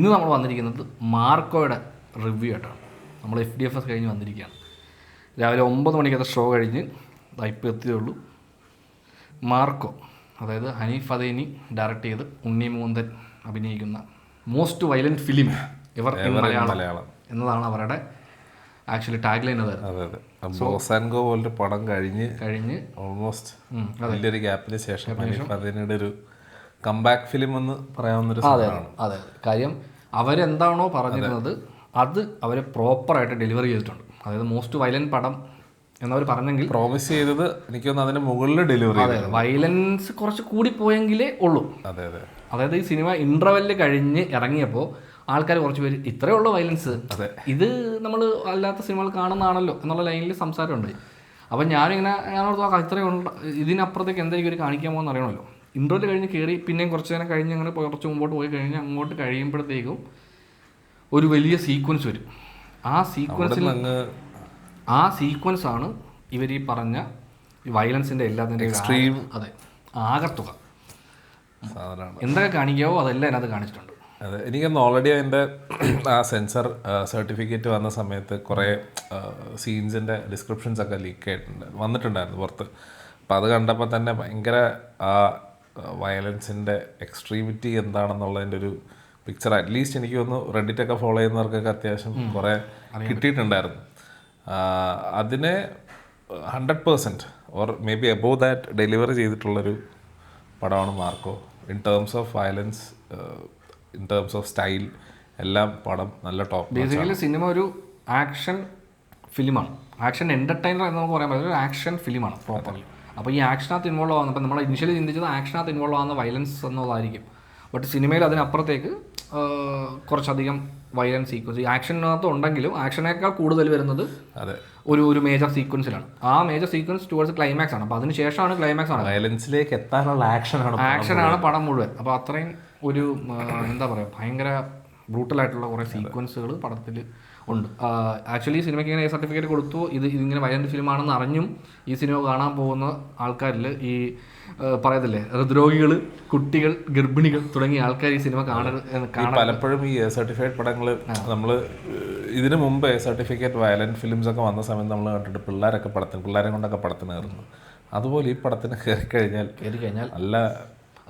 ഇന്ന് നമ്മൾ വന്നിരിക്കുന്നത് മാർക്കോയുടെ റിവ്യൂ ആയിട്ടാണ്. നമ്മൾ FDFS കഴിഞ്ഞ് വന്നിരിക്കുകയാണ്. രാവിലെ 9 മണിക്കത്തെ ഷോ കഴിഞ്ഞ് ഇപ്പോൾ എത്തിയേ ഉള്ളൂ. മാർക്കോ, അതായത് ഹനീഫ് അദേനി ഡയറക്റ്റ് ചെയ്ത് ഉണ്ണി മുകുന്ദൻ അഭിനയിക്കുന്ന most violent film ever in Malayalam എന്നതാണ് അവരുടെ ആക്ച്വലി ടാഗ് ലൈൻ. ബോസാൻഗോ പോലൊരു പടം കഴിഞ്ഞ് ഓൾമോസ്റ്റ് വലിയൊരു ഗ്യാപ്പിന് ശേഷം ഹനീഫ് അദേനിയുടെ ഒരു കംബാക്ക് ഫിലിം എന്ന് പറയാവുന്നൊരു സാധനമാണ്. അതെ, കാര്യം അവരെന്താണോ പറഞ്ഞിരുന്നത് അത് അവർ പ്രോപ്പറായിട്ട് ഡെലിവറി ചെയ്തിട്ടുണ്ട്. അതായത് മോസ്റ്റ് വയലൻറ്റ് പടം എന്നവർ പറഞ്ഞെങ്കിൽ പ്രോമിസ് ചെയ്തത് എനിക്ക് തോന്നുന്നു അതിന് മുകളിൽ ഡെലിവറി. അതെ, വയലൻസ് കുറച്ച് കൂടിപ്പോയെങ്കിലേ ഉള്ളൂ. അതായത് ഈ സിനിമ ഇൻ്റർവെല്ല് കഴിഞ്ഞ് ഇറങ്ങിയപ്പോൾ ആൾക്കാർ കുറച്ച് പേര് ഇത്രയേ ഉള്ളൂ വയലൻസ്, ഇത് നമ്മൾ അല്ലാത്ത സിനിമകൾ കാണുന്നതാണല്ലോ എന്നുള്ള ലൈനിൽ സംസാരമുണ്ടായി. അപ്പം ഞാനോട് നോക്കാം ഇത്രയും ഉണ്ട്, ഇതിനപ്പുറത്തേക്ക് എന്തായിരിക്കും ഒരു കാണിക്കാൻ പോകുന്ന അറിയണമല്ലോ. ഇൻ്റർവെല്ല് കഴിഞ്ഞ് കയറി പിന്നെയും കുറച്ച് നേരം കഴിഞ്ഞ് അങ്ങനെ കുറച്ച് മുമ്പോട്ട് പോയി കഴിഞ്ഞ് അങ്ങോട്ട് കഴിയുമ്പോഴത്തേക്കും ഒരു വലിയ സീക്വൻസ് വരും. ആ സീക്വൻസാണ് ഇവർ ഈ പറഞ്ഞ വയലൻസിൻ്റെ എല്ലാത്തിൻ്റെ എക്സ്ട്രീം. അതെ, ആകത്തുക എന്തൊക്കെ കാണിക്കാവോ അതെല്ലാം അതിനകത്ത് കാണിച്ചിട്ടുണ്ട്. അതെ, എനിക്കൊന്ന് ഓൾറെഡി അതിൻ്റെ ആ സെൻസർ സർട്ടിഫിക്കറ്റ് വന്ന സമയത്ത് കുറേ സീൻസിൻ്റെ ഡിസ്ക്രിപ്ഷൻസ് ഒക്കെ ലീക്ക് വന്നിട്ടുണ്ടായിരുന്നു പുറത്ത്. അപ്പം അത് കണ്ടപ്പോൾ തന്നെ ഭയങ്കര ആ വയലൻസിൻ്റെ എക്സ്ട്രീമിറ്റി എന്താണെന്നുള്ളതിൻ്റെ ഒരു പിക്ചർ അറ്റ്ലീസ്റ്റ് എനിക്ക് തോന്നുന്നു റെഡിറ്റൊക്കെ ഫോളോ ചെയ്യുന്നവർക്കൊക്കെ അത്യാവശ്യം കുറേ കിട്ടിയിട്ടുണ്ടായിരുന്നു. അതിനെ 100% or maybe above that delivery ചെയ്തിട്ടുള്ളൊരു പടമാണ് Marco. In terms of violence, in terms of style, എല്ലാം പടം നല്ല ടോപ്പ്. ബേസിക്കലി സിനിമ ഒരു ആക്ഷൻ ഫിലിമാണ്, ആക്ഷൻ എൻ്റർടൈനർ എന്ന് നമുക്ക് പറയാൻ പറ്റും. ഒരു ആക്ഷൻ ഫിലിമാണ് പ്രോപ്പർലി. അപ്പോൾ ഈ ആക്ഷനകത്ത് ഇൻവോൾവ് ആകുന്ന, അപ്പോൾ നമ്മൾ ഇനിഷ്യലി ചിന്തിച്ചത് ആക്ഷനകത്ത് ഇൻവോൾവ് ആകുന്ന വയലൻസ് എന്നുള്ളതായിരിക്കും. ബട്ട് സിനിമയിൽ അതിനപ്പുറത്തേക്ക് കുറച്ചധികം വയലൻസ് സീക്വൻസ് ഈ ആക്ഷനകത്ത് ഉണ്ടെങ്കിലും ആക്ഷനേക്കാൾ കൂടുതൽ വരുന്നത് ഒരു മേജർ സീക്വൻസിലാണ്. ആ മേജർ സീക്വൻസ് ടുവേർഡ്സ് ക്ലൈമാക്സ് ആണ്. അപ്പോൾ അതിന് ശേഷമാണ് ക്ലൈമാക്സ് ആണ്, വയലൻസിലേക്ക് എത്താനുള്ള ആക്ഷനാണ് പടം മുഴുവൻ. അപ്പോൾ അത്രയും ഒരു എന്താ പറയുക, ഭയങ്കര ബ്രൂട്ടലായിട്ടുള്ള കുറേ സീക്വൻസുകൾ പടത്തിൽ ഉണ്ട്. ആക്ച്വലി ഈ സിനിമയ്ക്ക് ഇങ്ങനെ സർട്ടിഫിക്കറ്റ് കൊടുത്തു, ഇതിങ്ങനെ വയലൻറ്റ് ഫിലിമാണെന്ന് അറിഞ്ഞും ഈ സിനിമ കാണാൻ പോകുന്ന ആൾക്കാരിൽ ഈ പറയത്തില്ലേ ഹൃദ്രോഗികൾ, കുട്ടികൾ, ഗർഭിണികൾ തുടങ്ങിയ ആൾക്കാർ ഈ സിനിമ പലപ്പോഴും ഈ സർട്ടിഫൈഡ് പടങ്ങൾ നമ്മൾ ഇതിനു മുമ്പ് സർട്ടിഫിക്കറ്റ് വയലൻറ്റ് ഫിലിംസ് ഒക്കെ വന്ന സമയത്ത് നമ്മൾ കണ്ടിട്ട് പിള്ളേരെ കൊണ്ടൊക്കെ പടത്തിന് കയറുന്നു. അതുപോലെ ഈ പടത്തിന് കയറി കഴിഞ്ഞാൽ നല്ല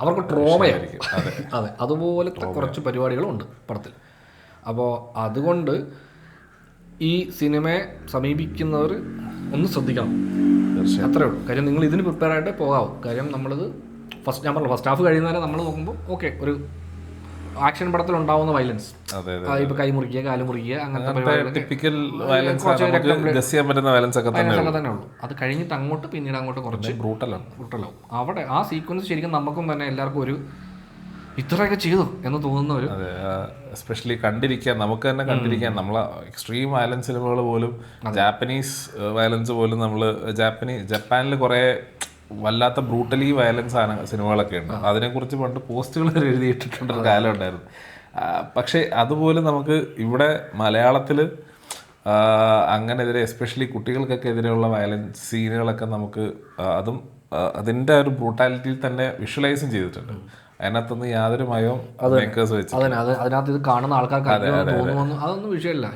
അവർക്ക് ട്രോമയായിരിക്കും. അതെ, അതുപോലത്തെ കുറച്ച് പരിപാടികളുണ്ട് പടത്തിൽ. അപ്പോൾ അതുകൊണ്ട് ഈ സിനിമയെ സമീപിക്കുന്നവർ ഒന്ന് ശ്രദ്ധിക്കണം, അത്രേ ഉള്ളൂ. കാര്യം നിങ്ങൾ ഇതിന് പ്രിപ്പയർ ആയിട്ട് പോകാവും. കാര്യം നമ്മളിത് ഫസ്റ്റ് ഹാഫ് കഴിയുന്നവരെ നമ്മൾ നോക്കുമ്പോൾ ഓക്കെ, ഒരു ആക്ഷൻ പടത്തിൽ ഉണ്ടാവുന്ന വയലൻസ്, ഇപ്പൊ കൈ മുറിക്കുക, കാല് മുറിക്കുക, അങ്ങനത്തെ തന്നെ ഉള്ളൂ. അത് കഴിഞ്ഞിട്ട് അങ്ങോട്ട് പിന്നീട് അങ്ങോട്ട് കുറച്ച് ബ്രൂട്ടലാവും. അവിടെ ആ സീക്വൻസ് ശരിക്കും നമുക്കും തന്നെ എല്ലാവർക്കും ഒരു ഇത്രയൊക്കെ ചെയ്തു എന്ന് തോന്നുന്നവരും, എസ്പെഷ്യലി നമുക്ക് തന്നെ കണ്ടിരിക്കാൻ നമ്മളെ എക്സ്ട്രീം വയലൻസ് സിനിമകൾ പോലും, ജാപ്പനീസ് വയലൻസ് പോലും നമ്മൾ ജപ്പാനിൽ കുറേ വല്ലാത്ത ബ്രൂട്ടലി വയലൻസ് ആണ് സിനിമകളൊക്കെ ഉണ്ട്. അതിനെക്കുറിച്ച് പണ്ട് പോസ്റ്റുകൾ എഴുതിയിട്ടിട്ടുള്ളൊരു കാലം ഉണ്ടായിരുന്നു. പക്ഷേ അതുപോലെ നമുക്ക് ഇവിടെ മലയാളത്തിൽ അങ്ങനെതിരെ എസ്പെഷ്യലി കുട്ടികൾക്കൊക്കെ എതിരെയുള്ള വയലൻസ് സീനുകളൊക്കെ നമുക്ക് അതും അതിൻ്റെ ഒരു ബ്രൂട്ടാലിറ്റിയിൽ തന്നെ വിഷ്വലൈസും ചെയ്തിട്ടുണ്ട്. അതിനകത്തൊന്നും യാതൊരു മയവും അതിനകത്ത് ഇത് കാണുന്ന ആൾക്കാർക്ക് തോന്നുന്നു, അതൊന്നും വിഷയമല്ല.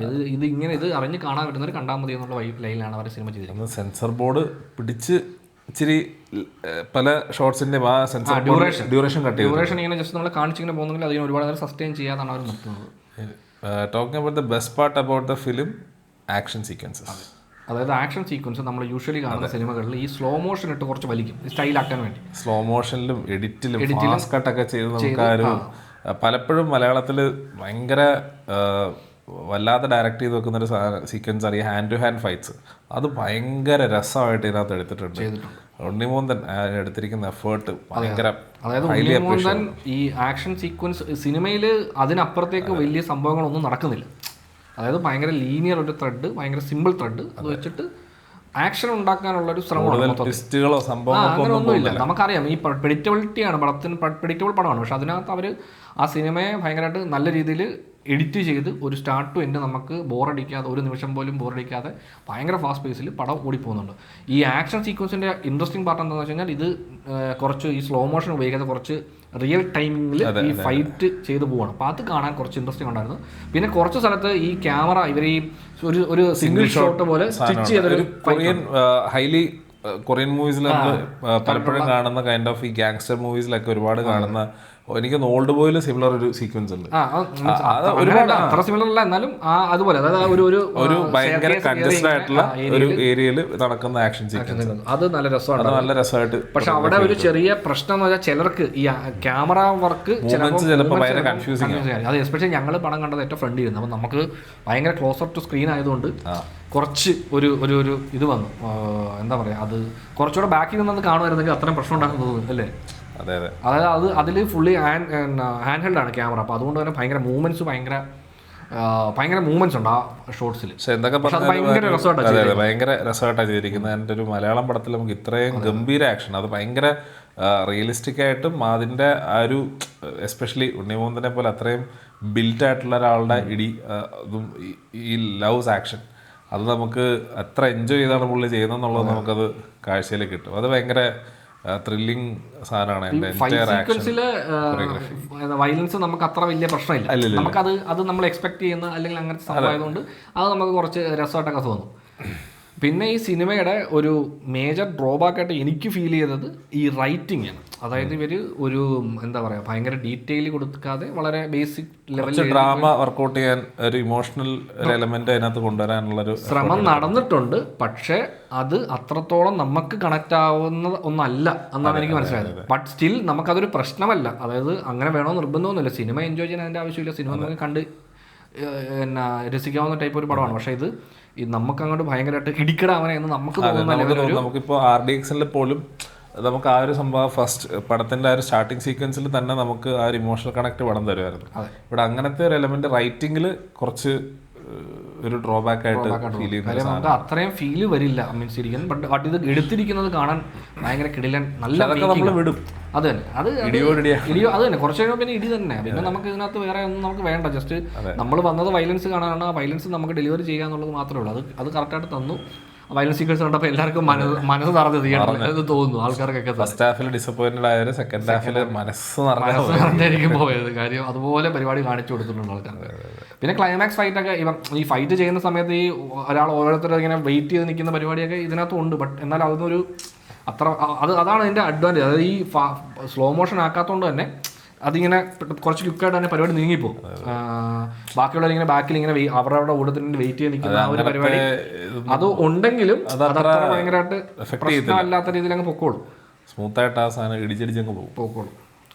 ഇത് അറിഞ്ഞ് കാണാൻ പറ്റുന്നവർ കണ്ടാൽ മതി എന്നുള്ള ലൈനിലാണ് അവർ സിനിമ ചെയ്തിരിക്കുന്നത്. സെൻസർ ബോർഡ് പിടിച്ച് ഇച്ചിരി പല ഷോർട്സിന്റെ ഡ്യൂറേഷൻ കട്ട് ചെയ്തു. ഡ്യൂറേഷൻ ഇങ്ങനെ ജസ്റ്റ് നമ്മൾ കാണിച്ചിങ്ങനെ പോകുന്നെങ്കിൽ അതിന് ഒരുപാട് നേരം സസ്റ്റെയിൻ ചെയ്യാതാണ് അവർ നിർത്തുന്നത്. Talking about the best part about the film, action sequences. അതായത് ആക്ഷൻ സീക്വൻസ് നമ്മൾ യൂഷ്വലി കാണുന്ന സിനിമകളിൽ ഈ സ്ലോ മോഷൻ ഇട്ട് കുറച്ച് വലിക്കും, സ്റ്റൈലാക്കാൻ വേണ്ടി. സ്ലോ മോഷനിലും എഡിറ്റിലും ഫാസ്റ്റ് കട്ടൊക്കെ ചെയ്ത് നമുക്ക് പലപ്പോഴും മലയാളത്തിൽ ഭയങ്കര വല്ലാതെ ഡയറക്റ്റ് ചെയ്ത് വെക്കുന്നൊരു സീക്വൻസ് അറിയാം, ഹാൻഡ് ടു ഹാൻഡ് ഫൈറ്റ്സ്. അത് ഭയങ്കര രസമായിട്ട് ഇതിനകത്ത് എടുത്തിട്ടുണ്ട്. ഉണ്ണിമൂന്തൻ എടുത്തിരിക്കുന്ന എഫേർട്ട് ഭയങ്കര. അതായത് ഉണ്ണിമൂന്തൻ ഈ ആക്ഷൻ സീക്വൻസ് സിനിമയിൽ അതിനപ്പുറത്തേക്ക് വലിയ സംഭവങ്ങളൊന്നും നടക്കുന്നില്ല. അതായത് ഭയങ്കര ലീനിയർ ഒരു ത്രെഡ്, ഭയങ്കര സിമ്പിൾ ത്രെഡ്, അത് വെച്ചിട്ട് ആക്ഷൻ ഉണ്ടാക്കാനുള്ള ഒരു ശ്രമമാണ്. അങ്ങനെയൊന്നുമില്ല. നമുക്കറിയാം ഈ പ്രെഡിക്റ്റബിലിറ്റിയാണ് പടത്തിന്, പ്രെഡിക്റ്റബിൾ പടമാണ്. പക്ഷെ അതിനകത്ത് അവർ ആ സിനിമയെ ഭയങ്കരമായിട്ട് നല്ല രീതിയിൽ എഡിറ്റ് ചെയ്ത് ഒരു സ്റ്റാർട്ട് ടു എൻഡ് നമുക്ക് ബോറടിക്കാതെ, ഒരു നിമിഷം പോലും ബോറടിക്കാതെ ഭയങ്കര ഫാസ്റ്റ് പേസിൽ പടം ഓടിപ്പോകുന്നുണ്ട്. ഈ ആക്ഷൻ സീക്വൻസിൻ്റെ ഇൻട്രസ്റ്റിംഗ് പാർട്ട് എന്താണെന്ന് വെച്ച് കഴിഞ്ഞാൽ ഇത് കുറച്ച് ഈ സ്ലോ മോഷൻ ഉപയോഗിക്കാതെ കുറച്ച് റിയൽ ടൈമിങ്ങിൽ ഈ ഫൈറ്റ് ചെയ്ത് പോവാണ്. അപ്പോൾ അത് കാണാൻ കുറച്ച് ഇൻട്രസ്റ്റിംഗ് ഉണ്ടായിരുന്നു. പിന്നെ കുറച്ച് സ്ഥലത്ത് ഈ ക്യാമറ ഇവർ ഈ ഒരു സിംഗിൾ ഷോട്ട് പോലെ സ്റ്റിച്ച് ചെയ്തൊരു ഹൈലി കൊറിയൻ മൂവീസിൽ നമ്മൾ പലപ്പോഴും കാണുന്ന കൈൻഡ് ഓഫ് ഈ ഗാങ്സ്റ്റർ മൂവീസിലൊക്കെ ഒരുപാട് കാണുന്ന, എനിക്ക് ഓൾഡ് ബോയിൽ സിമിലർ ഒരു സീക്വൻസ് ഉണ്ട്. അത്ര സിമിലർ അല്ല, എന്നാലും അതുപോലെ അതായത് ഒരു ഭയങ്കര കൺജസ്റ്റഡ് ആയിട്ടുള്ള ഒരു ഏരിയയിൽ നടക്കുന്ന ആക്ഷൻ സീക്വൻസ്, അത് നല്ല രസമാണ്, നല്ല രസമായിട്ട്. പക്ഷെ അവിടെ ഒരു ചെറിയ പ്രശ്നം എന്ന് വെച്ചാൽ ചിലർക്ക് ഈ ക്യാമറ വർക്ക് ചിലപ്പോൾ ഭയങ്കര കൺഫ്യൂസിങ് ആണ്. അത് എസ്പെഷ്യലി ഞങ്ങൾ പടം കണ്ടത് ഏറ്റവും ഫ്രണ്ട് ചെയ്യുന്നത്, അപ്പം നമുക്ക് ഭയങ്കര ക്ലോസ് അപ്പ് ടു സ്ക്രീൻ ആയതുകൊണ്ട് കുറച്ച് ഒരു ഇത് വന്നു. എന്താ പറയുക, അത് കുറച്ചുകൂടെ ബാക്കിൽ നിന്നത് കാണുമായിരുന്നെങ്കിൽ അത്രയും പ്രശ്നം ഉണ്ടാക്കാൻ തോന്നുന്നു അല്ലേ? അതായത് അതിൽ ഫുള്ളി ഹാൻഡ് ഹെൽഡ് ആണ് ക്യാമറ. അപ്പോൾ അതുകൊണ്ട് തന്നെ ഭയങ്കര മൂവ്മെന്റ്സ് ഭയങ്കര മൂവ്മെന്റ്സ് ഉണ്ട് ആ ഷോർട്സിൽ. ഭയങ്കര രസമായിട്ടാണ് ചെയ്തിരിക്കുന്നത്. എൻ്റെ ഒരു മലയാളം പടത്തിൽ നമുക്ക് ഇത്രയും ഗംഭീര ആക്ഷൻ, അത് ഭയങ്കര റിയലിസ്റ്റിക് ആയിട്ടും അതിൻ്റെ ആ ഒരു എസ്പെഷ്യലി ഉണ്ണിമൂന്തനെ പോലെ അത്രയും ബിൽറ്റ് ആയിട്ടുള്ള ഒരാളുടെ ഇടി, അതും ഈ ലവ്സ് ആക്ഷൻ, അത് നമുക്ക് എത്ര എൻജോയ് ചെയ്താണ് പുള്ളി ചെയ്യുന്നതെന്നുള്ളത് നമുക്കത് കാഴ്ചയിലേക്ക് കിട്ടും. അത് ഭയങ്കര ത്രില്ലിംഗ് സാധനമാണ്. വയലൻസ് നമുക്ക് അത്ര വലിയ പ്രശ്നമില്ല, നമുക്കത് നമ്മൾ എക്സ്പെക്ട് ചെയ്യുന്ന അല്ലെങ്കിൽ അങ്ങനത്തെ സംഭവമായതുകൊണ്ട് അത് നമുക്ക് കുറച്ച് രസമായിട്ടൊക്കെ തോന്നും. പിന്നെ ഈ സിനിമയുടെ ഒരു മേജർ ഡ്രോബാക്കായിട്ട് എനിക്ക് ഫീൽ ചെയ്തത് ഈ റൈറ്റിംഗ് ആണ്. അതായത് ഇവർ ഒരു എന്താ പറയുക, ഭയങ്കര ഡീറ്റെയിൽ കൊടുക്കാതെ വളരെ ബേസിക് ലെവലിൽ ഡ്രാമ വർക്കൗട്ട് ചെയ്യാൻ ഒരു ഇമോഷണൽ എലമെന്റ് അതിനകത്ത് കൊണ്ടുവരാനുള്ളൊരു ശ്രമം നടന്നിട്ടുണ്ട്. പക്ഷേ അത് അത്രത്തോളം നമുക്ക് കണക്ട് ആവുന്ന ഒന്നല്ല എന്നാണ് എനിക്ക് മനസ്സിലായത്. ബട്ട് സ്റ്റിൽ നമുക്കതൊരു പ്രശ്നമല്ല. അതായത് അങ്ങനെ വേണമെന്ന് നിർബന്ധമൊന്നുമില്ല. സിനിമ എൻജോയ് ചെയ്യാൻ അതിൻ്റെ ആവശ്യമില്ല. സിനിമ നമുക്ക് കണ്ട് രസിക്കാവുന്ന ടൈപ്പ് ഒരു പടമാണ്. പക്ഷേ ഇത് നമുക്ക് അങ്ങോട്ട് ഭയങ്കരമായിട്ട് ഇടിക്കടാവനെ എന്ന് നമുക്ക് തോന്നുന്നില്ല. നമുക്കിപ്പോൾ RDXL പോലും നമുക്ക് ആ ഒരു സംഭവം ഫസ്റ്റ് പടത്തിന്റെ ആ ഒരു സ്റ്റാർട്ടിങ് സീക്വൻസിൽ തന്നെ നമുക്ക് ആ ഒരു ഇമോഷണൽ കണക്ട് പടം തരുമായിരുന്നു. ഇവിടെ അങ്ങനത്തെ ഒരു എലമെന്റ് റൈറ്റിംഗിൽ കുറച്ച് ഒരു ഡ്രോബാക്ക് ആയിട്ട് ഫീൽ ചെയ്യുന്നത്. നമുക്ക് അത്രയും ഫീല് വരില്ല മീൻസ് ഇരിക്കുന്നത്. ബട്ട് ഇത് എടുത്തിരിക്കുന്നത് കാണാൻ ഭയങ്കര കിടിലൻ, നല്ല വിടും. അത് തന്നെ അത് തന്നെ കുറച്ച് കഴിയുമ്പോൾ പിന്നെ ഇടി തന്നെ. പിന്നെ നമുക്ക് ഇതിനകത്ത് വേറെ ഒന്നും നമുക്ക് വേണ്ട. ജസ്റ്റ് നമ്മൾ വന്നത് വയലൻസ് കാണാനാണ്. ആ വയലൻസ് നമുക്ക് ഡെലിവറി ചെയ്യുക എന്നുള്ളത് മാത്രമേ ഉള്ളൂ. അത് കറക്റ്റായിട്ട് തന്നു. വയലൻസ് സീക്വൻസ് കണ്ടപ്പോൾ എല്ലാവർക്കും മനസ്സ് നിറഞ്ഞത് തിയേറ്ററിൽ തോന്നുന്നു ആൾക്കാർക്കൊക്കെ. ഫസ്റ്റ് ഹാഫിൽ ഡിസപ്പോയിന്റഡ് ആയാലും സെക്കൻഡ് ഹാഫിൽ മനസ്സ് നിറഞ്ഞായിരിക്കും പോയത്. കാര്യം അതുപോലെ പരിപാടി കാണിച്ചു കൊടുത്തിട്ടുണ്ട് ആൾക്കാർക്ക്. പിന്നെ ക്ലൈമാക്സ് ഫൈറ്റൊക്കെ ഈ ഫൈറ്റ് ചെയ്യുന്ന സമയത്ത് ഈ ഒരാൾ ഓരോരുത്തരും ഇങ്ങനെ വെയിറ്റ് ചെയ്ത് നിൽക്കുന്ന പരിപാടിയൊക്കെ ഇതിനകത്തും ഉണ്ട്. ബട്ട് എന്നാൽ അതൊന്നൊരു അതാണ് അതിൻ്റെ അഡ്വാൻറ്റേജ്. അതായത് ഈ സ്ലോ മോഷൻ ആക്കാത്തതുകൊണ്ട് തന്നെ അതിങ്ങനെ കുറച്ച് ക്വിക്കായിട്ട് തന്നെ പരിപാടി നീങ്ങിപ്പോകും. ബാക്കിയുള്ളവർ ഇങ്ങനെ ബാക്കിൽ ഇങ്ങനെ അവരവിടെ കൂട്ടത്തിന് വെയിറ്റ് ചെയ്ത് നിൽക്കുന്ന ആ ഒരു പരിപാടി അത് ഉണ്ടെങ്കിലും അതത്ര ഭയങ്കരമായിട്ട് പ്രശ്നമല്ലാത്ത രീതിയിൽ അങ്ങ് പൊക്കോളും. സ്മൂത്തായിട്ട് ആ സാധനം ഇടിച്ചടിച്ചങ്ങ് പൊക്കോളും.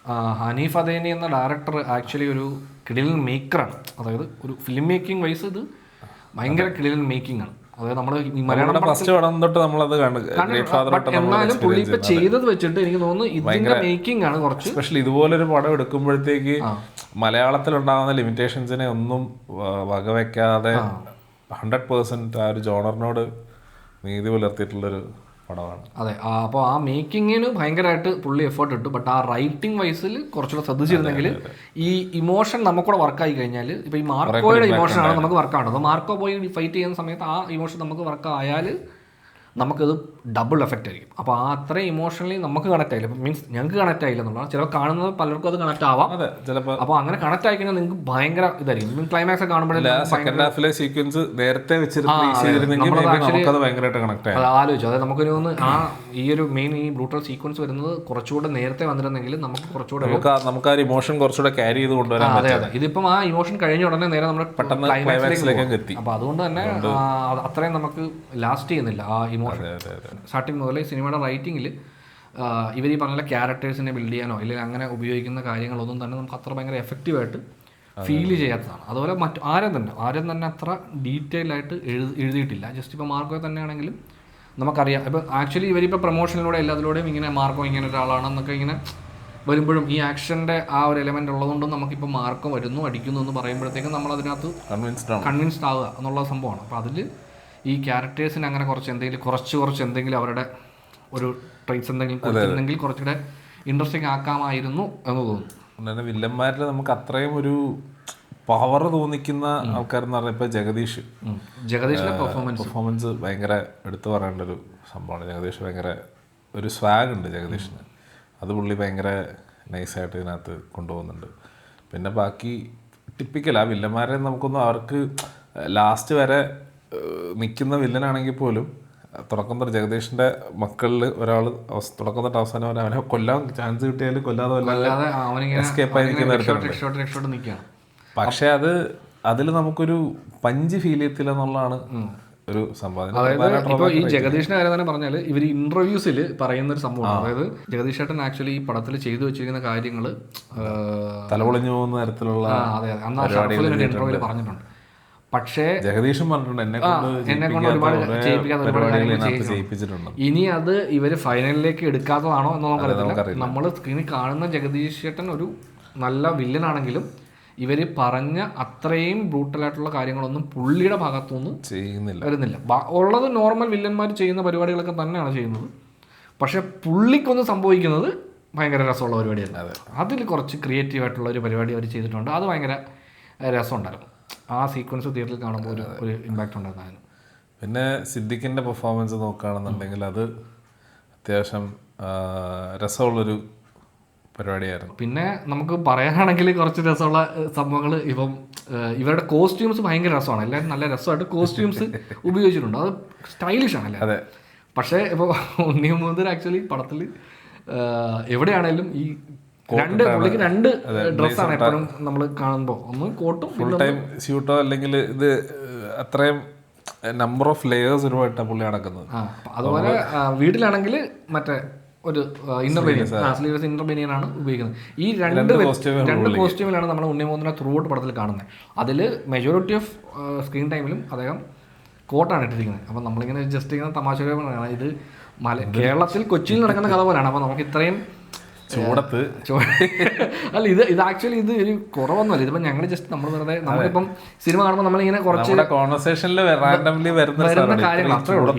ഹനീഫ് അദേനി എന്ന ഡയറക്ടർ ആക്ച്വലി ഒരു കിടിലൻ മേക്കറാണ്. അതായത് ഒരു ഫിലിം മേക്കിംഗ് വൈസ് ഇത് ഭയങ്കര കിടിലൻ മേക്കിംഗ് ആണ്. അതായത് നമ്മൾ ഈ മലയാളം ഫസ്റ്റ് പടം തൊട്ട് നമ്മളത് എന്നാലും പുള്ളി ഇപ്പൊ ചെയ്തത് വെച്ചിട്ട് എനിക്ക് തോന്നുന്നു ഇതിന്റെ മേക്കിംഗ് ആണ് കുറച്ച് സ്പെഷ്യൽ. ഇതുപോലൊരു പടം എടുക്കുമ്പോഴത്തേക്ക് മലയാളത്തിലുണ്ടാകുന്ന ലിമിറ്റേഷൻസിനെ ഒന്നും വകവെക്കാതെ 100% ആ ഒരു ജോണറിനോട് നീതി പുലർത്തിയിട്ടുള്ളൊരു പടമാണ്. അതെ. അപ്പോൾ ആ മേക്കിങ്ങിന് ഭയങ്കരമായിട്ട് പുള്ളി എഫേർട്ട് ഇട്ടു. ബട്ട് ആ റൈറ്റിംഗ് വൈസിൽ കുറച്ചുകൂടെ ശ്രദ്ധിച്ചിരുന്നെങ്കിൽ ഈ ഇമോഷൻ നമുക്കൂടെ വർക്കായി കഴിഞ്ഞാൽ, ഇപ്പോൾ ഈ മാർക്കോയുടെ ഇമോഷനാണ് നമുക്ക് വർക്കാവേണ്ടത്. അപ്പോൾ മാർക്കോ പോയി ഫൈറ്റ് ചെയ്യുന്ന സമയത്ത് ആ ഇമോഷൻ നമുക്ക് വർക്കായാൽ നമുക്കത് ഡബിൾ എഫക്റ്റ് ആയിരിക്കും. അപ്പോൾ ആ അത്രയും ഇമോഷണലി നമുക്ക് കണക്ട് ആയില്ല. മീൻസ് ഞങ്ങൾക്ക് കണക്ട് ആയില്ല എന്നുള്ളതാണ്. ചിലപ്പോൾ കാണുന്നത് പലർക്കും അത് കണക്ട് ആവാം. അപ്പോൾ അങ്ങനെ കണക്ട് ആയി കഴിഞ്ഞാൽ നിങ്ങൾക്ക് ഭയങ്കര ഇതായിരിക്കും. ക്ലൈമാക്സ് ഒക്കെ കാണുമ്പോഴേ സീക്വൻസ് നേരത്തെ ആലോചിച്ചു. അതായത് നമുക്കൊരു ആ ഈ ഒരു മെയിൻ ഈ ബ്രൂട്ടൽ സീക്വൻസ് വരുന്നത് കുറച്ചുകൂടെ നേരത്തെ വന്നിരുന്നെങ്കിൽ നമുക്ക് കുറച്ചുകൂടെ നമുക്ക് ആ ഇമോഷൻ കുറച്ചുകൂടെ ക്യാരി ചെയ്ത് കൊണ്ടുവരാൻ. അതെ അതെ. ഇതിപ്പം ആ ഇമോഷൻ കഴിഞ്ഞ ഉടനെ നേരെ നമ്മൾ പെട്ടെന്ന് ക്ലൈമാക്സിലേക്ക് എത്തി. അപ്പോൾ അതുകൊണ്ട് തന്നെ അത്രയും നമുക്ക് ലാസ്റ്റ് ചെയ്യുന്നില്ല ആ ഇമോഷൻ. സ്റ്റാർട്ടിങ് മുതലേ സിനിമയുടെ റൈറ്റിങ്ങിൽ ഇവർ ഈ പറഞ്ഞ ക്യാരക്ടേഴ്സിനെ ബിൽഡ് ചെയ്യാനോ അല്ലെങ്കിൽ അങ്ങനെ ഉപയോഗിക്കുന്ന കാര്യങ്ങളൊന്നും തന്നെ നമുക്ക് അത്ര ഭയങ്കര എഫക്റ്റീവായിട്ട് ഫീൽ ചെയ്യാത്തതാണ്. അതുപോലെ ആരും തന്നെ അത്ര ഡീറ്റെയിൽ ആയിട്ട് എഴുതിയിട്ടില്ല. ജസ്റ്റ് ഇപ്പോൾ മാർക്കോ തന്നെയാണെങ്കിലും നമുക്കറിയാം. ഇപ്പോൾ ആക്ച്വലി ഇവരിപ്പോൾ പ്രൊമോഷനിലൂടെ എല്ലാത്തിലൂടെയും ഇങ്ങനെ മാർക്കോ ഇങ്ങനെ ഒരാളാണെന്നൊക്കെ ഇങ്ങനെ വരുമ്പോഴും ഈ ആക്ഷൻ്റെ ആ ഒരു എലമെൻ്റ് ഉള്ളതുകൊണ്ടും നമുക്കിപ്പോൾ മാർക്കോ വരുന്നു അടിക്കുന്നു എന്ന് പറയുമ്പോഴത്തേക്കും നമ്മളതിനകത്ത് കൺവിൻസ്ഡ് ആവുക എന്നുള്ള സംഭവമാണ്. അപ്പോൾ അതിൽ ഈ ക്യാരക്ടേഴ്സിന് അങ്ങനെ കുറച്ച് എന്തെങ്കിലും അവരുടെ ഒരു ട്രൈറ്റ്സ് എന്തെങ്കിലും കൊടുത്തിരുന്നെങ്കിൽ കുറച്ചുകൂടെ ഇൻട്രസ്റ്റിംഗ് ആക്കാമായിരുന്നു എന്ന് തോന്നുന്നു. വില്ലന്മാരിൽ നമുക്ക് അത്രയും ഒരു പവർ തോന്നിക്കുന്ന ആൾക്കാരെന്ന് പറഞ്ഞാൽ ഇപ്പോൾ ജഗദീഷിന്റെ പെർഫോമൻസ് ഭയങ്കര എടുത്തു പറയേണ്ട ഒരു സംഭവമാണ്. ജഗദീഷ് ഭയങ്കര ഒരു സ്വാഗ് ഉണ്ട് ജഗദീഷിന്, അത് പുള്ളി ഭയങ്കര നൈസായിട്ട് ഇതിനകത്ത് കൊണ്ടുപോകുന്നുണ്ട്. പിന്നെ ബാക്കി ടിപ്പിക്കൽ ആ വില്ലന്മാരെ നമുക്കൊന്നും അവർക്ക് ലാസ്റ്റ് വരെ നിൽക്കുന്ന വില്ലനാണെങ്കിൽ പോലും തുടക്കം തൊട്ട് ജഗദീഷിന്റെ മക്കളിൽ ഒരാൾ തുടക്കം തൊട്ട് അവസാനം വരെ അവനെ കൊല്ലാൻ ചാൻസ് കിട്ടിയാലും കൊല്ലാതെ എസ്കേപ്പ് ആയി നിൽക്കുന്നുണ്ട്. പക്ഷെ അതിൽ നമുക്കൊരു പഞ്ച് ഫീൽ ചെയ്യത്തില്ല എന്നുള്ളതാണ് ഒരു സംഭവം. അതായത് ഇപ്പോൾ ഈ ജഗദീഷിന്റെ കാര്യം തന്നെ പറഞ്ഞാൽ ഇവർ ഇന്റർവ്യൂസിൽ പറയുന്ന ഒരു സംഭവമാണ്. അതായത് ജഗദീഷ് ചേട്ടൻ ആക്ച്വലി ഈ പടത്തിൽ ചെയ്തു വെച്ചിരിക്കുന്ന കാര്യങ്ങൾ തലപൊളിഞ്ഞു പോകുന്ന തരത്തിലുള്ള ഇന്റർവ്യൂവിൽ പറഞ്ഞിട്ടുണ്ട്. പക്ഷേ ജഗദീഷും പറഞ്ഞിട്ടുണ്ട് എന്നെ കൊണ്ട് ഒരുപാട് ചെയ്യിപ്പിച്ചിട്ടുണ്ട്. ഇനി അത് ഇവര് ഫൈനലിലേക്ക് എടുക്കാത്തതാണോ എന്ന് നമുക്കറിയത്തില്ല. നമ്മൾ സ്ക്രീനിൽ കാണുന്ന ജഗദീഷ് ചേട്ടൻ ഒരു നല്ല വില്ലനാണെങ്കിലും ഇവര് പറഞ്ഞ അത്രയും ബ്രൂട്ടലായിട്ടുള്ള കാര്യങ്ങളൊന്നും പുള്ളിയുടെ ഭാഗത്തുനിന്ന് വരുന്നില്ല. ഉള്ളത് നോർമൽ വില്ലന്മാർ ചെയ്യുന്ന പരിപാടികളൊക്കെ തന്നെയാണ് ചെയ്യുന്നത്. പക്ഷെ പുള്ളിക്കൊന്നും സംഭവിക്കുന്നത് ഭയങ്കര രസമുള്ള പരിപാടിയല്ല. അതിൽ കുറച്ച് ക്രിയേറ്റീവായിട്ടുള്ള ഒരു പരിപാടി അവർ ചെയ്തിട്ടുണ്ട്. അത് ഭയങ്കര രസമുണ്ടായിരുന്നു. ആ സീക്വൻസ് തിയേറ്ററിൽ കാണുമ്പോൾ ഒരു ഇമ്പാക്റ്റ് ഉണ്ടായിരുന്നു. പിന്നെ സിദ്ദിഖിൻ്റെ പെർഫോമൻസ് നോക്കുകയാണെന്നുണ്ടെങ്കിൽ അത് അത്യാവശ്യം രസമുള്ളൊരു പരിപാടിയായിരുന്നു. പിന്നെ നമുക്ക് പറയാനാണെങ്കിൽ കുറച്ച് രസമുള്ള സംഭവങ്ങൾ ഇപ്പം ഇവരുടെ കോസ്റ്റ്യൂംസ് ഭയങ്കര രസമാണ്. എല്ലാവരും നല്ല രസമായിട്ട് കോസ്റ്റ്യൂംസ് ഉപയോഗിച്ചിട്ടുണ്ട്. അത് സ്റ്റൈലിഷ് ആണ് അല്ലേ. പക്ഷേ ഇപ്പോൾ ഉണ്ണി മുഹമ്മദ് ആക്ച്വലി പടത്തിൽ എവിടെയാണേലും ഈ പുള്ളിക്ക് രണ്ട് ഡ്രസ്സാണ് എപ്പോഴും നമ്മൾ കാണുമ്പോൾ. ഒന്ന് കോട്ടും ഫുൾ ടൈം സ്യൂട്ടോ അല്ലെങ്കിൽ ഇത് അത്രയും നമ്പർ ഓഫ് ലെയേഴ്സ് ഒരുപാട് പുള്ളി നടക്കുന്നത്. അതുപോലെ വീട്ടിലാണെങ്കിൽ മറ്റേ ഒരു സ്ലീവ്ലെസ് ഇന്നർ ബനിയനാണ് ഉപയോഗിക്കുന്നത്. ഈ രണ്ട് കോസ്റ്റ്യൂമിലാണ് നമ്മൾ ഉണ്ണി മുഹമ്മദിനെ ത്രൂ ഔട്ട് പടത്തിൽ കാണുന്നത്. അതിൽ മെജോറിറ്റി ഓഫ് സ്ക്രീൻ ടൈമിലും അദ്ദേഹം കോട്ടാണ് ഇട്ടിരിക്കുന്നത്. അപ്പം നമ്മളിങ്ങനെ ജസ്റ്റ് ഇങ്ങനെ തമാശ ഇത് കേരളത്തിൽ കൊച്ചിയിൽ നടക്കുന്ന കഥ പോലെയാണ്. അപ്പം നമുക്ക് ഇത്രയും ചൂടത്ത് അല്ല ഇത് ആക്ച്വലി ഇത് ഒരു കുറവൊന്നുമല്ല. ഇതിപ്പോൾ ഞങ്ങൾ ജസ്റ്റ് നമ്മൾ വെറുതെ നമ്മളിപ്പം സിനിമ കാണുമ്പോൾ നമ്മളിങ്ങനെ കുറച്ച് വരുന്ന കാര്യങ്ങൾ അത്രേ ഉള്ളൂ.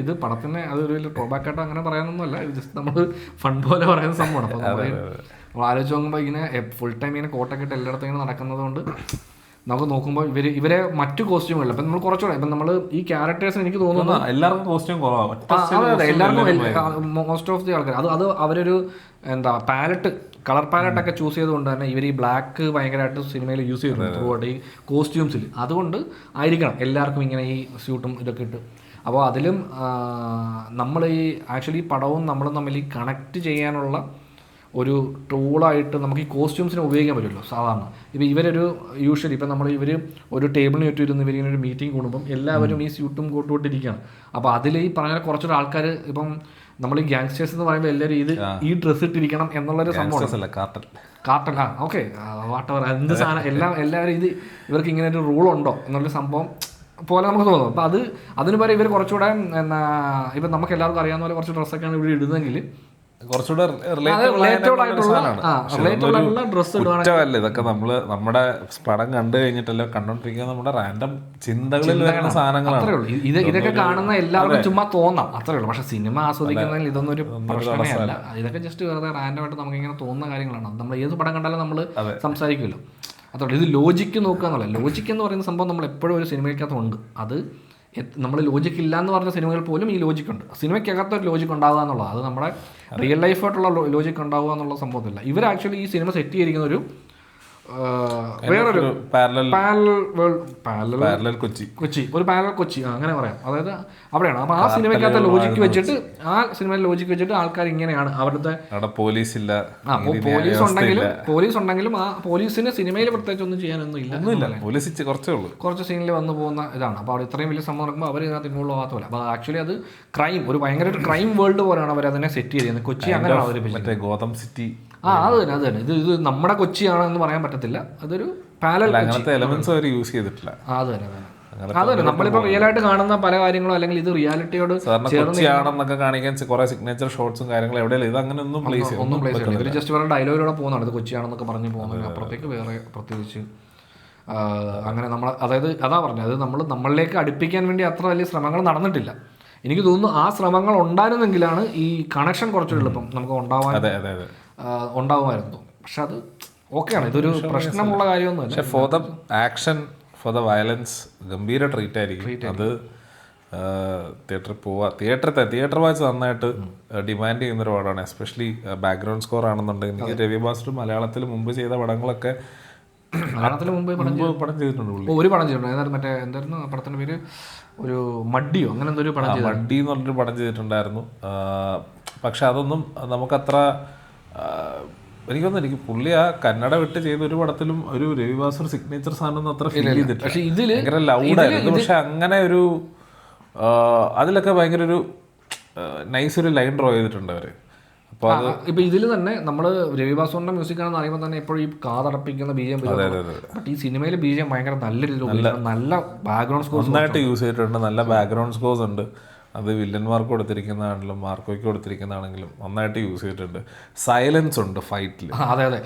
ഇത് പടത്തിന് അതൊരു വലിയ ഡ്രോബാക്ക് ആയിട്ട് അങ്ങനെ പറയാനൊന്നുമല്ല. ഇത് ജസ്റ്റ് നമ്മൾ ഫൺ പോലെ പറയുന്ന സംഭവമാണ്. അപ്പോൾ നമ്മൾ ആലോചിച്ച് നോക്കുമ്പോൾ ഇങ്ങനെ ഫുൾ ടൈം ഇങ്ങനെ കോട്ടൊക്കെ ഇട്ട് എല്ലായിടത്തും ഇങ്ങനെ നടക്കുന്നത് കൊണ്ട് നമുക്ക് നോക്കുമ്പോൾ ഇവരെ മറ്റു കോസ്റ്റ്യൂമുകളിൽ ഇപ്പം നമ്മൾ കുറച്ചുകൂടെ ഇപ്പം നമ്മൾ ഈ ക്യാരക്ടേഴ്സിന് എനിക്ക് തോന്നുന്നു എല്ലാവർക്കും കോസ്റ്റ്യൂം കുറവാണ്. അതെ എല്ലാവർക്കും മോസ്റ്റ് ഓഫ് ദി ആൾക്കാർ അത് അവരൊരു പാലറ്റ് കളർ പാലറ്റൊക്കെ ചൂസ് ചെയ്തുകൊണ്ട് തന്നെ ഇവർ ഈ ബ്ലാക്ക് ഭയങ്കരമായിട്ട് സിനിമയിൽ യൂസ് ചെയ്തിട്ടുണ്ട് ത്രൂ ഔട്ട് ഈ കോസ്റ്റ്യൂംസിൽ. അതുകൊണ്ട് ആയിരിക്കണം എല്ലാവർക്കും ഇങ്ങനെ ഈ സ്യൂട്ടും ഇതൊക്കെ ഇട്ട്. അപ്പോൾ അതിലും നമ്മൾ ഈ ആക്ച്വലി പടവും നമ്മളും തമ്മിൽ ഈ കണക്ട് ചെയ്യാനുള്ള ഒരു ടൂളായിട്ട് നമുക്ക് ഈ കോസ്റ്റ്യൂംസിനെ ഉപയോഗിക്കാൻ പറ്റുമല്ലോ സാധാരണ. ഇപ്പോൾ ഇവരൊരു യൂഷ്വലി ഇപ്പം നമ്മൾ ഇവർ ഒരു ടേബിളിന് ചുറ്റും ഇവരിങ്ങനെ ഒരു മീറ്റിംഗ് കൂടുമ്പം എല്ലാവരും ഈ സ്യൂട്ടും കോട്ടുകൊണ്ടിരിക്കുകയാണ്. അപ്പോൾ അതിൽ ഈ പറഞ്ഞ കുറച്ചൊരു ആൾക്കാർ ഇപ്പം നമ്മൾ ഈ ഗ്യാങ്സ്റ്റേഴ്സ് എന്ന് പറയുമ്പോൾ എല്ലാവരും ഈ ഡ്രസ്സ് ഇട്ടിരിക്കണം എന്നുള്ളൊരു സംഭവം. കാർട്ടൺ ഓക്കെ വാട്ടവർ എന്ത് സാധനം എല്ലാവരും ഇവർക്ക് ഇങ്ങനെ ഒരു റൂളുണ്ടോ എന്നുള്ളൊരു സംഭവം പോലെ നമുക്ക് തോന്നും. അപ്പോൾ അതിന് പകരം ഇവർ കുറച്ചുകൂടെ ഇപ്പം നമുക്ക് എല്ലാവർക്കും അറിയാവുന്ന പോലെ കുറച്ച് ഡ്രസ്സൊക്കെയാണ് ഇവിടെ ഇടുന്നതെങ്കിൽ കുറച്ചുകൂടെ ഇതൊക്കെ നമ്മള് നമ്മുടെ പടം കണ്ടു കഴിഞ്ഞിട്ടല്ലോ കണ്ടോണ്ടിരിക്കുക നമ്മുടെ റാൻഡം ചിന്തകളിൽ വരുന്ന സാധനങ്ങളാണ്. ഇതൊക്കെ കാണുന്ന എല്ലാവർക്കും ചുമ്മാ തോന്നാം അത്രേ ഉള്ളൂ. പക്ഷെ സിനിമ ആസ്വദിക്കുന്നതിൽ ഇതൊന്നും ഒരു പ്രശ്നമേ അല്ല. ഇതൊക്കെ ജസ്റ്റ് വെറുതെ റാൻഡമായിട്ട് നമുക്ക് ഇങ്ങനെ തോന്നുന്ന കാര്യങ്ങളാണ്. നമ്മൾ ഏത് പടം കണ്ടാലും നമ്മൾ സംസാരിക്കുമല്ലോ അത്രേ. ഇത് ലോജിക്ക് നോക്കുക എന്നുള്ള ലോജിക്ക് എന്ന് പറയുന്ന സംഭവം നമ്മൾ എപ്പോഴും ഒരു സിനിമയ്ക്കകത്തുണ്ട്. അത് നമ്മൾ ലോജിക്ക് ഇല്ല എന്ന് പറഞ്ഞ സിനിമകൾ പോലും ഈ ലോജിക്കുണ്ട്. സിനിമയ്ക്കകത്തൊരു ലോജിക്ക് ഉണ്ടാവുക എന്നുള്ളത് അത് നമ്മുടെ റിയൽ ലൈഫായിട്ടുള്ള ലോജിക്ക് ഉണ്ടാവുക എന്നുള്ള സംഭവത്തില്ല. ഇവർ ആക്ച്വലി ഈ സിനിമ സെറ്റ് ചെയ്തിരിക്കുന്ന ഒരു വേറൊരു കൊച്ചി ഒരു പാരലൽ കൊച്ചി അങ്ങനെ പറയാം. അതായത് അവിടെയാണ്. അപ്പോൾ ആ സിനിമയ്ക്കകത്ത് ലോജിക്ക് വെച്ചിട്ട് ആൾക്കാർ ഇങ്ങനെയാണ് അവരുടെ പോലീസ് ഇല്ല. പോലീസ് ഉണ്ടെങ്കിലും ആ പോലീസിന് സിനിമയിൽ പ്രത്യേകിച്ച് ഒന്നും ചെയ്യാനൊന്നും ഇല്ല. പോലീസ് കുറച്ച് സീനിൽ വന്നു പോകുന്ന ഇതാണ്. അപ്പോൾ അവിടെ ഇത്രയും വലിയ സംഭവം നടക്കുമ്പോൾ അവർ ഇതിനകത്ത് ഇൻവോൾവ് ആവാത്ത പോലെ. അപ്പോൾ ആക്ച്വലി അത് ഒരു ഭയങ്കര ഒരു ക്രൈം വേൾഡ് പോലെയാണ് അവർ അതിനെ സെറ്റ് ചെയ്തിരുന്നത്. കൊച്ചി അങ്ങനെയാണ് അവതരിപ്പിച്ചത്. ഗോതം സിറ്റി അത് തന്നെ ഇത് നമ്മുടെ കൊച്ചിയാണെന്ന് പറയാൻ പറ്റത്തില്ല. അതൊരു പാരലൽ എലമെന്റ്സ് അവർ യൂസ് ചെയ്തിട്ടില്ല. അത് തന്നെ നമ്മളിപ്പോൾ റിയൽ ആയിട്ട് കാണുന്ന പല കാര്യങ്ങളോ അല്ലെങ്കിൽ ഇത് റിയാലിറ്റിയോട് ചേർന്നൊക്കെ കാണിക്കാൻ കുറെ സിഗ്നേച്ചർ ഷോട്ട്സും കാര്യങ്ങളും എവിടെയല്ല. ഇത് അങ്ങനെ ഒന്നും പ്ലേസ് ചെയ്യില്ല. ഇവർ ജസ്റ്റ് വേറെ ഡയലോഗിലൂടെ പോകുന്നതാണ് ഇത് കൊച്ചിയാണെന്നൊക്കെ പറഞ്ഞ് പോകുന്നത്. അപ്പുറത്തേക്ക് വേറെ പ്രത്യേകിച്ച് അങ്ങനെ നമ്മൾ അതായത് അതാ പറഞ്ഞത് അത് നമ്മളിലേക്ക് അടുപ്പിക്കാൻ വേണ്ടി അത്ര വലിയ ശ്രമങ്ങൾ നടന്നിട്ടില്ല. എനിക്ക് തോന്നുന്നു ആ ശ്രമങ്ങൾ ഉണ്ടായിരുന്നെങ്കിലാണ് ഈ കണക്ഷൻ കുറച്ചുകൂടി എളുപ്പം നമുക്ക് ഉണ്ടാവുമായിരുന്നു തോന്നുന്നു. പക്ഷെ ഓക്കെയാണ്, ഇതൊരു പ്രശ്നമുള്ള കാര്യമൊന്നുമല്ല. പക്ഷെ for the action, for the violence ഗംഭീര ട്രീറ്റ് ആയിരിക്കും. അത് തിയേറ്റർ വാച്ച് നന്നായിട്ട് ഡിമാൻഡ് ചെയ്യുന്നൊരു പടമാണ്. എസ്പെഷ്യലി ബാക്ക്ഗ്രൗണ്ട് സ്കോർ ആണെന്നുണ്ടെങ്കിൽ എനിക്ക് രവി ഭാസ്കർ മലയാളത്തിൽ മുമ്പ് ചെയ്ത പടങ്ങളൊക്കെ മലയാളത്തിൽ മുമ്പ് പടം ചെയ്തിട്ടുണ്ട്. ഒരു പടം ചെയ്തിട്ടുണ്ട്, മറ്റേ എന്തായിരുന്നു പടത്തിന്റെ പേര്, ഒരു മഡിയോ അങ്ങനെ എന്തൊരു പടം ചെയ്തു, മഡി എന്ന് പറഞ്ഞൊരു പടം ചെയ്തിട്ടുണ്ടായിരുന്നു. പക്ഷെ അതൊന്നും നമുക്കത്ര എനിക്ക് പുള്ളി ആ കന്നഡ വിട്ട് ചെയ്ത ഒരു പടത്തിലും ഒരു രവി ഭാസ്കർ സിഗ്നേച്ചർ സാധനം അത്ര ഫീൽ ചെയ്തിട്ടില്ല. പക്ഷെ ഇതില് ഭയങ്കര ലൗഡായിരുന്നു. പക്ഷെ അങ്ങനെ ഒരു അതിലൊക്കെ ഭയങ്കര ഒരു നൈസ് ഒരു ലൈൻ ഡ്രോ ചെയ്തിട്ടുണ്ട് അവര്. അപ്പോൾ അത് ഇപ്പൊ ഇതിൽ തന്നെ നമ്മൾ രവി ഭാസ്കറിന്റെ മ്യൂസിക് ആണെന്ന് അറിയുമ്പോൾ തന്നെ എപ്പോഴും ഈ കാതടപ്പിക്കുന്ന ബിജിഎം, ബട്ട് ഈ സിനിമയിൽ ബിജിഎം ഭയങ്കര നല്ല രീതിയിൽ നല്ല ബാക്ക്ഗ്രൗണ്ട് സ്കോർ നന്നായിട്ട് യൂസ് ചെയ്തിട്ടുണ്ട്. നല്ല ബാക്ക്ഗ്രൗണ്ട് സ്കോർസ് ഉണ്ട്. അത് വില്ലന്മാർക്ക് കൊടുത്തിരിക്കുന്നതാണെങ്കിലും മാർക്കോയ്ക്ക് കൊടുത്തിരിക്കുന്നതാണെങ്കിലും നന്നായിട്ട് യൂസ് ചെയ്തിട്ടുണ്ട്. സൈലൻസ് ഉണ്ട് ഫൈറ്റിൽ. അതെ അതെ,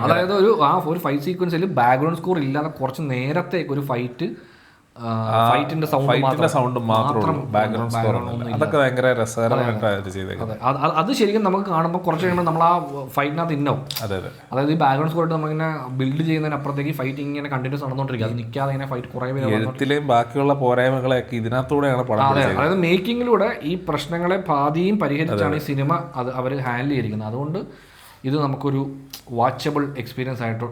അതായത് ഒരു ഫൈറ്റ് സീക്വൻസിൽ ബാക്ക്ഗ്രൗണ്ട് സ്കോർ ഇല്ലാതെ കുറച്ച് നേരത്തേക്ക് ഒരു ഫൈറ്റിന്റെ സൗണ്ട് മാത്രമേ ഉള്ളൂ, ബാക്ക്ഗ്രൗണ്ട് സ്കോർ ഒന്നും. അതൊക്കെ ഭയങ്കര രസകരമായിട്ട് ചെയ്തേക്കുന്നത്. അത് ശരിക്കും നമുക്ക് കാണുമ്പോൾ കുറച്ച് കഴിയുമ്പോൾ നമ്മൾ ആ ഫൈറ്റിനകത്ത് ഇന്നാവും. അതായത് ഈ ബാക്ക്ഗ്രൗണ്ട് സ്കോർ നമ്മളിങ്ങനെ ബിൽഡ് ചെയ്യുന്നതിനപ്പുറത്തേക്ക് ഫൈറ്റ് ഇങ്ങനെ കണ്ടിന്യൂസ് നടന്നുകൊണ്ടിരിക്കും. അത് നിൽക്കാതെ ഇങ്ങനെ ഫൈറ്റ് കുറേ എഴുത്തിലെയും ബാക്കിയുള്ള പോരായ്മകളെയൊക്കെ ഇതിനകത്തൂടെയാണ് പടം. അതായത് മേക്കിങ്ങിലൂടെ ഈ പ്രശ്നങ്ങളെ പാതിയും പരിഹരിച്ചാണ് ഈ സിനിമ അത് അവർ ഹാൻഡിൽ ചെയ്തിരിക്കുന്നത്. അതുകൊണ്ട് ഇത് നമുക്കൊരു വാച്ചബിൾ എക്സ്പീരിയൻസ് ആയിട്ട്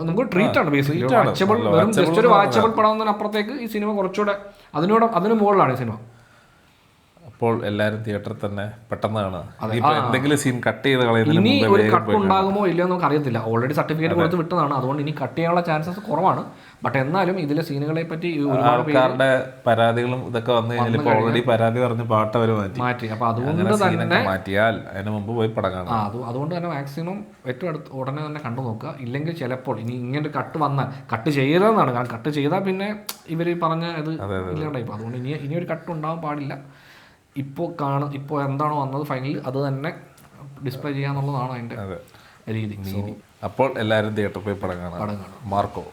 നമുക്ക് ട്രീറ്റ് ആണ് ബേസിക്കലി. വാച്ചബിൾ വെറും ജസ്റ്റ് ഒരു വാച്ചബിൾ പടം എന്നതിനപ്പുറത്തേക്ക് ഈ സിനിമ കുറച്ചുകൂടെ അതിന് മുകളിലാണ് ഈ സിനിമ. അപ്പോൾ എല്ലാവരും തിയേറ്ററിൽ തന്നെ പെട്ടെന്ന് കാണാം. എന്തെങ്കിലും സീൻ കട്ട് ചെയ്ത് ഇനി ഒരു കട്ട് ഉണ്ടാകുമോ ഇല്ലയോ നമുക്ക് അറിയത്തില്ല. ഓൾറെഡി സർട്ടിഫിക്കറ്റ് കൊടുത്ത് വിട്ടതാണ്, അതുകൊണ്ട് ഇനി കട്ട് ചെയ്യാനുള്ള ചാൻസസ് കുറവാണ്. ബട്ട് എന്നാലും ഇതിലെ സീനുകളെ പറ്റി ആൾക്കാരുടെ പരാതികളും ഇതൊക്കെ വന്നു കഴിഞ്ഞാൽ ഓൾറെഡി പരാതി പറഞ്ഞ് പാട്ട് അവർ മാറ്റി. അപ്പൊ അതുകൊണ്ട് തന്നെ മാറ്റിയാൽ അതിന് മുമ്പ് പോയി പടം കാണാം. അതുകൊണ്ട് തന്നെ മാക്സിമം ഏറ്റവും അടുത്ത് ഉടനെ തന്നെ കണ്ടു നോക്കുക. ഇല്ലെങ്കിൽ ചിലപ്പോൾ ഇനി ഇങ്ങനെ കട്ട് വന്നാൽ കട്ട് ചെയ്തതെന്നാണ്, കാരണം കട്ട് ചെയ്താൽ പിന്നെ ഇവർ പറഞ്ഞ ഇത് ഇല്ലാണ്ടായിപ്പോൾ. അതുകൊണ്ട് ഇനി ഒരു കട്ട് ഉണ്ടാവാൻ പാടില്ല. ഇപ്പോൾ എന്താണോ വന്നത് ഫൈനലി അത് തന്നെ ഡിസ്പ്ലേ ചെയ്യാന്നുള്ളതാണ് അതിൻ്റെ രീതി. അപ്പോൾ എല്ലാവരും തിയേറ്ററിൽ പോയി പടം കാണാം. മാർക്കോ.